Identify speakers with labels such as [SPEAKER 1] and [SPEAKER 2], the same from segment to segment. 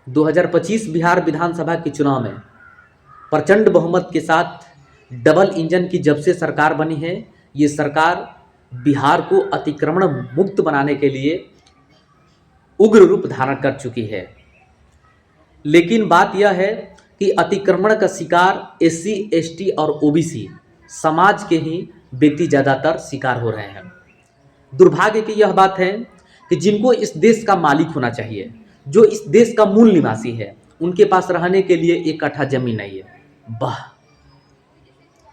[SPEAKER 1] 2025 बिहार विधानसभा के चुनाव में प्रचंड बहुमत के साथ डबल इंजन की जब से सरकार बनी है, ये सरकार बिहार को अतिक्रमण मुक्त बनाने के लिए उग्र रूप धारण कर चुकी है। लेकिन बात यह है कि अतिक्रमण का शिकार एससी, एसटी और ओबीसी समाज के ही व्यक्ति ज़्यादातर शिकार हो रहे हैं। दुर्भाग्य की यह बात है कि जिनको इस देश का मालिक होना चाहिए, जो इस देश का मूल निवासी है, उनके पास रहने के लिए एक कट्ठा जमीन नहीं है। वाह,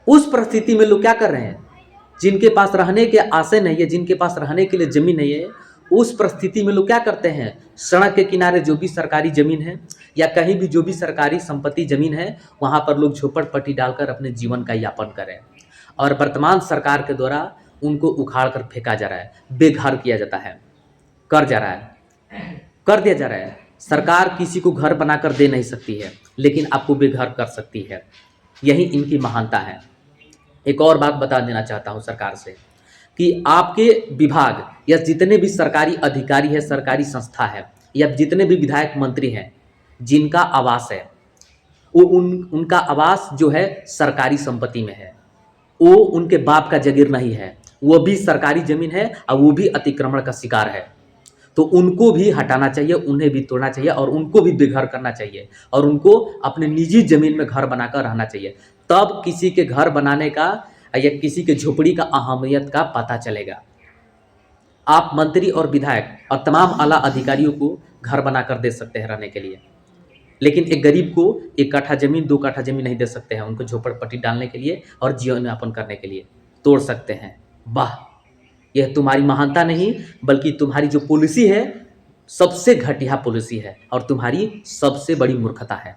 [SPEAKER 1] उस परिस्थिति में लोग क्या कर रहे हैं? जिनके पास रहने के आशय नहीं है, जिनके पास रहने के लिए जमीन नहीं है, उस परिस्थिति में लोग क्या करते हैं? सड़क के किनारे जो भी सरकारी जमीन है या कहीं भी जो भी सरकारी संपत्ति जमीन है, वहां पर लोग झोपड़पट्टी डालकर अपने जीवन का यापन करें। और वर्तमान सरकार के द्वारा उनको उखाड़ कर फेंका जा रहा है, बेघर किया जाता है, कर दिया जा रहा है। सरकार किसी को घर बनाकर दे नहीं सकती है, लेकिन आपको बेघर कर सकती है। यही इनकी महानता है। एक और बात बता देना चाहता हूं सरकार से कि आपके विभाग या जितने भी सरकारी अधिकारी है, सरकारी संस्था है, या जितने भी विधायक मंत्री हैं जिनका आवास है, वो उनका आवास जो है सरकारी संपत्ति में है, वो उनके बाप का जागीर नहीं है, वो भी सरकारी जमीन है और वो भी अतिक्रमण का शिकार है। तो उनको भी हटाना चाहिए, उन्हें भी तोड़ना चाहिए और उनको भी बेघर करना चाहिए और उनको अपने निजी जमीन में घर बनाकर रहना चाहिए। तब किसी के घर बनाने का या किसी के झोपड़ी का अहमियत का पता चलेगा। आप मंत्री और विधायक और तमाम आला अधिकारियों को घर बनाकर दे सकते हैं रहने के लिए, लेकिन एक गरीब को 1 कट्ठा जमीन, 2 कट्ठा जमीन नहीं दे सकते हैं उनको झोपड़पट्टी डालने के लिए और जीवन यापन करने के लिए। तोड़ सकते हैं। वाह, यह तुम्हारी महानता नहीं बल्कि तुम्हारी जो पॉलिसी है सबसे घटिया पॉलिसी है और तुम्हारी सबसे बड़ी मूर्खता है।